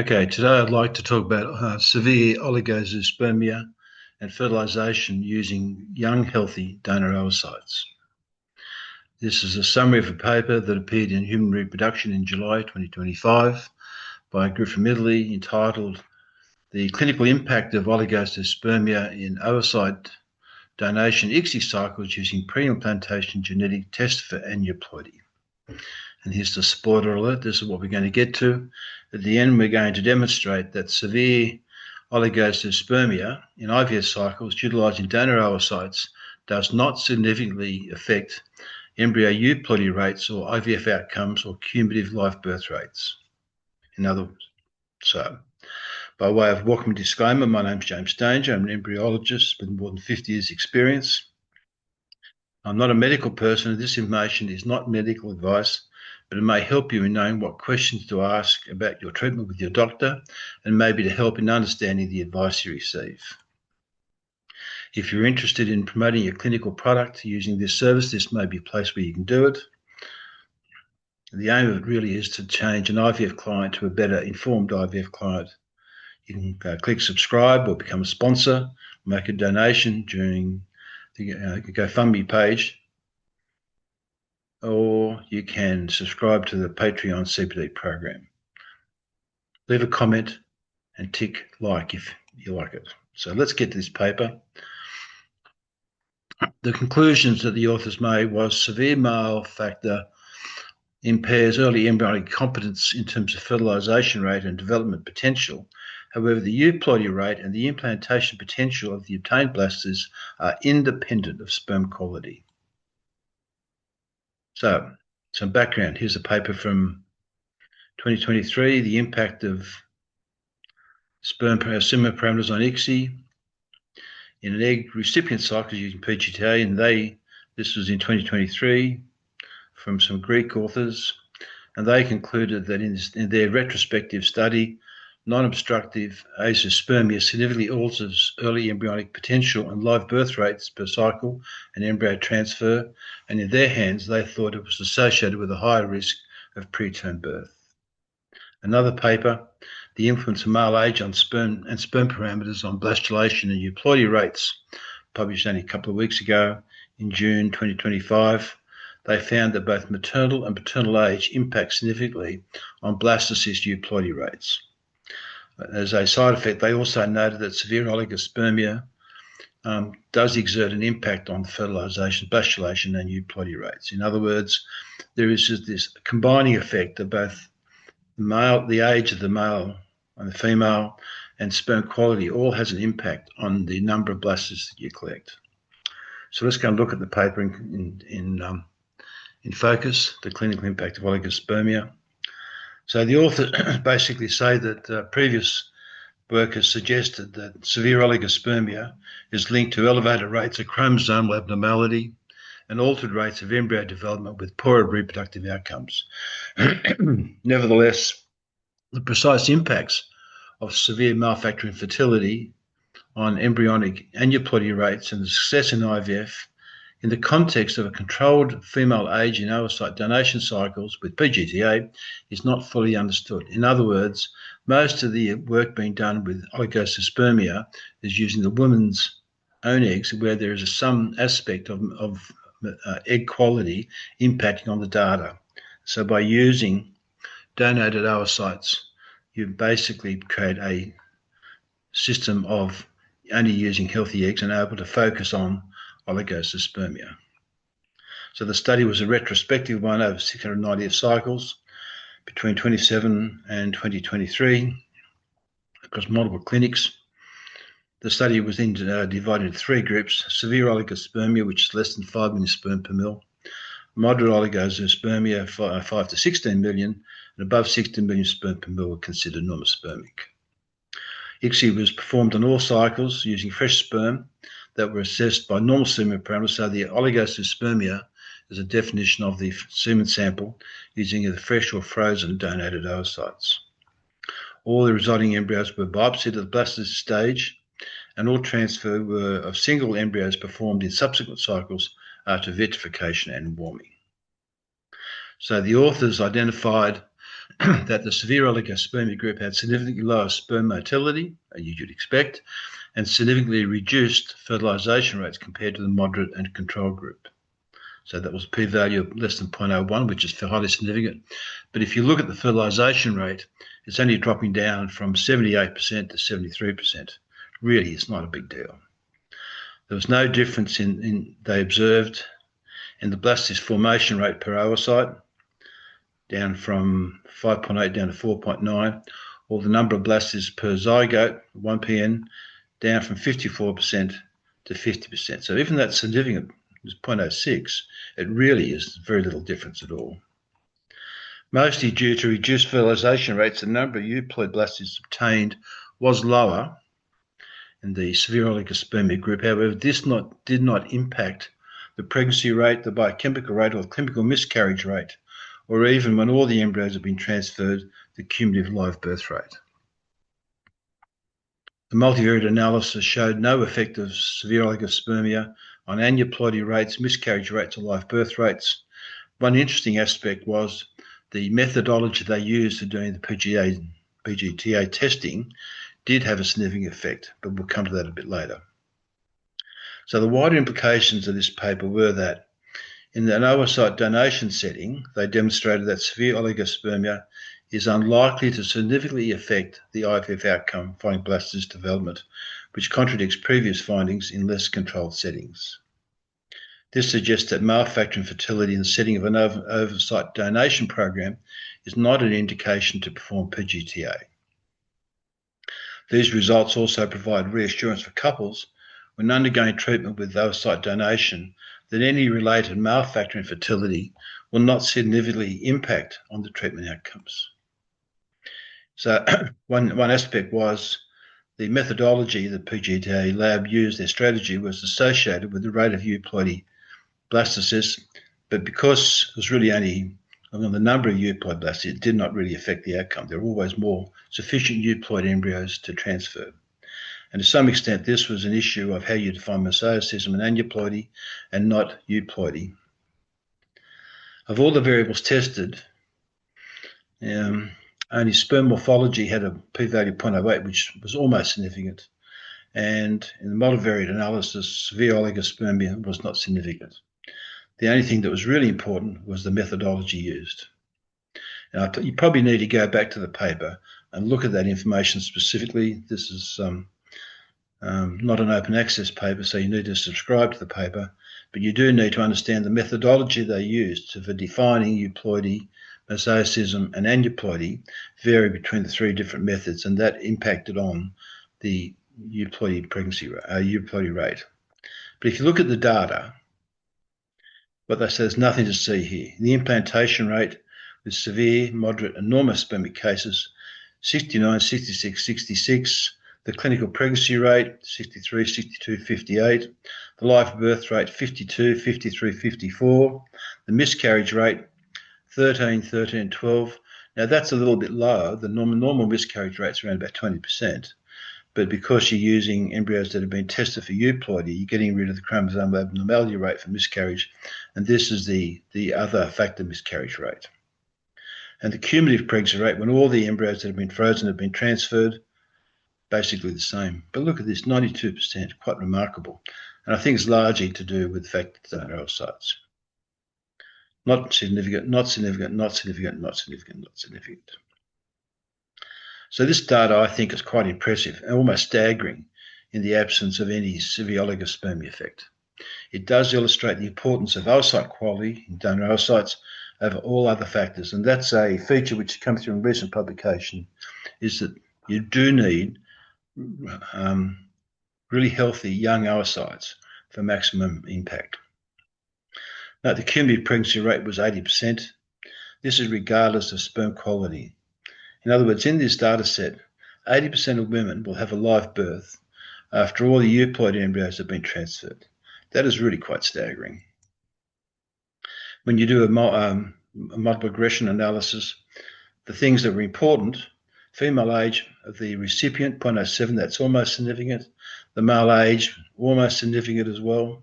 Okay, today I'd like to talk about severe oligozoospermia and fertilization using young, healthy donor oocytes. This is a summary of a paper that appeared in Human Reproduction in July 2025 by a group from Italy entitled The Clinical Impact of Oligozoospermia in Oocyte Donation ICSI Cycles Using Pre-Implantation Genetic Tests for Aneuploidy. And here's the spoiler alert. This is what we're going to get to. At the end, we're going to demonstrate that severe oligozoospermia in IVF cycles utilizing donor oocytes does not significantly affect embryo euploidy rates or IVF outcomes or cumulative live birth rates. In other words, by way of welcome disclaimer, my name's James Danger. I'm an embryologist with more than 50 years experience. I'm not a medical person, and this information is not medical advice, but it may help you in knowing what questions to ask about your treatment with your doctor and maybe to help in understanding the advice you receive. If you're interested in promoting your clinical product using this service, this may be a place where you can do it. The aim of it really is to change an IVF client to a better informed IVF client. You can click subscribe or become a sponsor, make a donation during the GoFundMe page, or you can subscribe to the Patreon CPD program. Leave a comment and tick like if you like it. So let's get to this paper. The conclusions that the authors made was severe male factor impairs early embryonic competence in terms of fertilization rate and development potential. However, the euploidy rate and the implantation potential of the obtained blasters are independent of sperm quality. So, some background. Here's a paper from 2023, the impact of semen parameters on ICSI in an egg recipient cycle using PGT-A, and this was in 2023 from some Greek authors, and they concluded that in their retrospective study, non-obstructive azoospermia significantly alters early embryonic potential and live birth rates per cycle and embryo transfer, and in their hands, they thought it was associated with a higher risk of preterm birth. Another paper, the influence of male age on sperm parameters on blastulation and euploidy rates, published only a couple of weeks ago in June 2025. They found that both maternal and paternal age impact significantly on blastocyst euploidy rates. As a side effect, they also noted that severe oligospermia does exert an impact on fertilization, blastulation, and euploidy rates. In other words, there is this combining effect of both the age of the male and the female and sperm quality all has an impact on the number of blasters that you collect. So let's go and look at the paper in focus, the clinical impact of oligospermia. So the authors basically say that previous work has suggested that severe oligospermia is linked to elevated rates of chromosomal abnormality and altered rates of embryo development with poorer reproductive outcomes. Nevertheless, the precise impacts of severe male factor infertility on embryonic aneuploidy rates and the success in IVF in the context of a controlled female age in oocyte donation cycles with PGT-A is not fully understood. In other words, most of the work being done with oligozoospermia is using the woman's own eggs, where there is some aspect of egg quality impacting on the data. So by using donated oocytes, you basically create a system of only using healthy eggs and able to focus on oligozoospermia. So the study was a retrospective one over 690 cycles between 27 and 2023 across multiple clinics. The study was then divided into three groups: severe oligospermia, which is less than 5 million sperm per mil; moderate oligozoospermia, 5 to 16 million, and above 16 million sperm per mil were considered normospermic. ICSI was performed on all cycles using fresh sperm that were assessed by normal semen parameters. So the oligozoospermia is a definition of the semen sample using either fresh or frozen donated oocytes. All the resulting embryos were biopsied at the blastocyst stage, and all transfer were of single embryos performed in subsequent cycles after vitrification and warming. So the authors identified that the severe oligospermia group had significantly lower sperm motility, as you'd expect, and significantly reduced fertilization rates compared to the moderate and control group. So that was a p-value of less than 0.01, which is highly significant. But if you look at the fertilization rate, it's only dropping down from 78% to 73%. Really, it's not a big deal. There was no difference they observed in the blastocyst formation rate per oocyte, down from 5.8 down to 4.9, or the number of blastocysts per zygote, 1pn, down from 54% to 50%. So even that's significant, it's 0.06, it really is very little difference at all. Mostly due to reduced fertilization rates, the number of euploid blastocysts obtained was lower in the severe oligospermia group. However, this did not impact the pregnancy rate, the biochemical rate, or the clinical miscarriage rate, or even when all the embryos have been transferred, the cumulative live birth rate. The multivariate analysis showed no effect of severe oligospermia on aneuploidy rates, miscarriage rates, or live birth rates. One interesting aspect was the methodology they used for doing the PGT-A testing did have a significant effect, but we'll come to that a bit later. So the wider implications of this paper were that in an oocyte donation setting, they demonstrated that severe oligospermia is unlikely to significantly affect the IVF outcome following blastocyst development, which contradicts previous findings in less controlled settings. This suggests that male factor infertility in the setting of an oocyte donation program is not an indication to perform PGT-A. These results also provide reassurance for couples when undergoing treatment with oocyte donation that any related male factor infertility will not significantly impact on the treatment outcomes. So one aspect was the methodology that PGT-A lab used, their strategy was associated with the rate of euploidy blastocysts, but because it was really only on the number of euploid blastocysts, it did not really affect the outcome. There were always more sufficient euploid embryos to transfer. And to some extent, this was an issue of how you define mosaicism and aneuploidy and not euploidy. Of all the variables tested, only sperm morphology had a p-value of 0.08, which was almost significant. And in the multivariate analysis, severe oligospermia was not significant. The only thing that was really important was the methodology used. Now, you probably need to go back to the paper and look at that information specifically. This is not an open access paper, so you need to subscribe to the paper, but you do need to understand the methodology they used for defining euploidy, mosaicism, and aneuploidy vary between the three different methods, and that impacted on the euploidy rate. But if you look at the data, what they say, there's nothing to see here. The implantation rate with severe, moderate, and normal spermic cases, 69, 66, 66. The clinical pregnancy rate, 63, 62, 58. The live birth rate, 52, 53, 54. The miscarriage rate, 13, 13, 12. Now that's a little bit lower. The normal miscarriage rate's around about 20%. But because you're using embryos that have been tested for euploidy, you're getting rid of the chromosome abnormality rate for miscarriage. And this is the other factor miscarriage rate. And the cumulative pregnancy rate, when all the embryos that have been frozen have been transferred, basically the same. But look at this, 92%, quite remarkable. And I think it's largely to do with the fact that there are oocytes. Not significant, not significant, not significant, not significant, not significant. So this data, I think, is quite impressive and almost staggering in the absence of any severe oligospermia effect. It does illustrate the importance of oocyte quality in donor oocytes over all other factors. And that's a feature which comes through in recent publication, is that you do need really healthy young oocytes for maximum impact. Now, the cumulative pregnancy rate was 80%. This is regardless of sperm quality. In other words, in this data set, 80% of women will have a live birth after all the euploid embryos have been transferred. That is really quite staggering. When you do a multiple regression analysis, the things that were important, female age of the recipient, 0.07, that's almost significant. The male age, almost significant as well.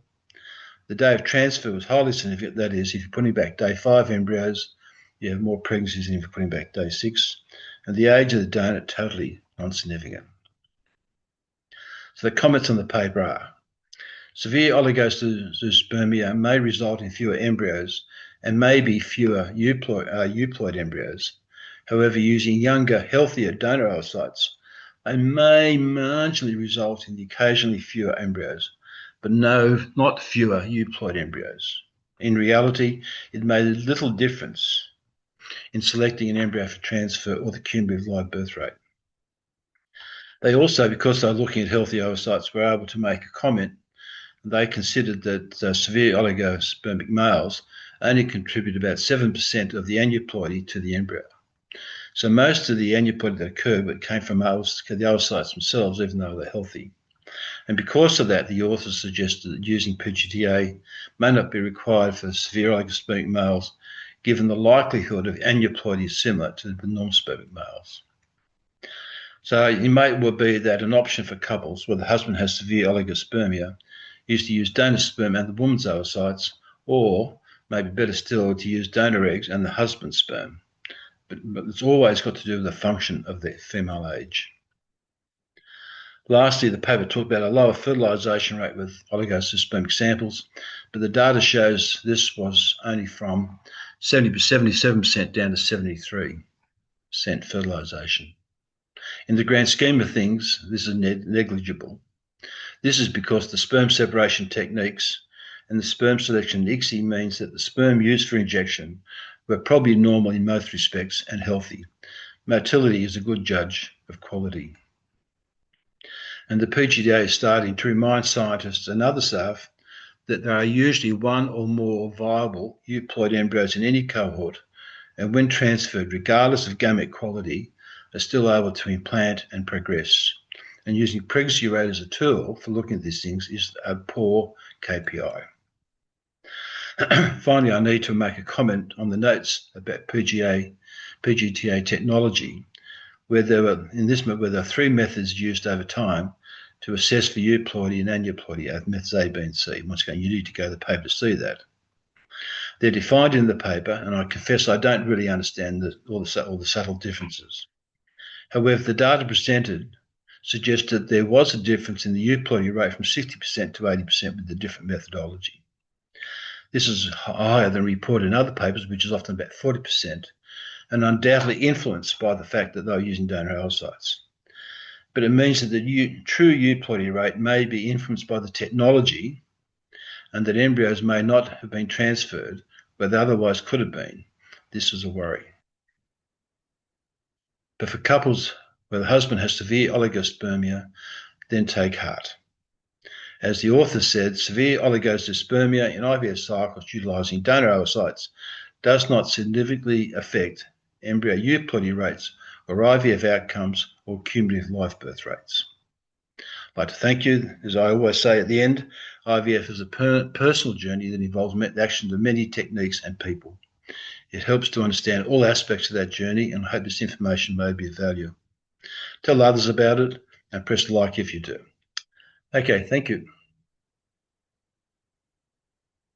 The day of transfer was highly significant. That is, if you're putting back day 5 embryos, you have more pregnancies than if you're putting back day 6. And the age of the donor, totally non-significant. So the comments on the paper are: severe oligozoospermia may result in fewer embryos and maybe fewer euploid embryos. However, using younger, healthier donor oocytes, they may marginally result in occasionally fewer embryos, but not fewer euploid embryos. In reality, it made little difference in selecting an embryo for transfer or the cumulative live birth rate. They also, because they were looking at healthy oocytes, were able to make a comment. They considered that severe oligospermic males only contribute about 7% of the aneuploidy to the embryo. So most of the aneuploidy that occurred came from the oocytes themselves, even though they're healthy. And because of that, the authors suggested that using PGT-A may not be required for severe oligospermic males, given the likelihood of aneuploidy is similar to the normspermic males. So it may well be that an option for couples where the husband has severe oligospermia is to use donor sperm and the woman's oocytes, or maybe better still, to use donor eggs and the husband's sperm. But it's always got to do with the function of the female age. Lastly, the paper talked about a lower fertilization rate with oligozoospermic samples, but the data shows this was only from 77% down to 73% fertilization. In the grand scheme of things, this is negligible. This is because the sperm separation techniques and the sperm selection in ICSI means that the sperm used for injection were probably normal in most respects and healthy. Motility is a good judge of quality. And the PGT-A is starting to remind scientists and other staff that there are usually one or more viable euploid embryos in any cohort, and when transferred, regardless of gamete quality, are still able to implant and progress. And using pregnancy rate as a tool for looking at these things is a poor KPI. Finally, I need to make a comment on the notes about PGT-A technology, where there are 3 methods used over time to assess for euploidy and aneuploidy, methods A, B, and C. Once again, you need to go to the paper to see that. They're defined in the paper, and I confess I don't really understand all the subtle differences. However, the data presented suggests that there was a difference in the euploidy rate from 60% to 80% with the different methodology. This is higher than reported in other papers, which is often about 40%, and undoubtedly influenced by the fact that they were using donor oocytes. But it means that the true euploidy rate may be influenced by the technology, and that embryos may not have been transferred where they otherwise could have been. This is a worry. But for couples where the husband has severe oligospermia, then take heart. As the author said, severe oligozoospermia in IVF cycles utilizing donor oocytes does not significantly affect embryo euploidy rates or IVF outcomes or cumulative live birth rates. I'd like to thank you. As I always say at the end, IVF is a personal journey that involves the action of many techniques and people. It helps to understand all aspects of that journey, and I hope this information may be of value. Tell others about it and press the like if you do. Okay, thank you.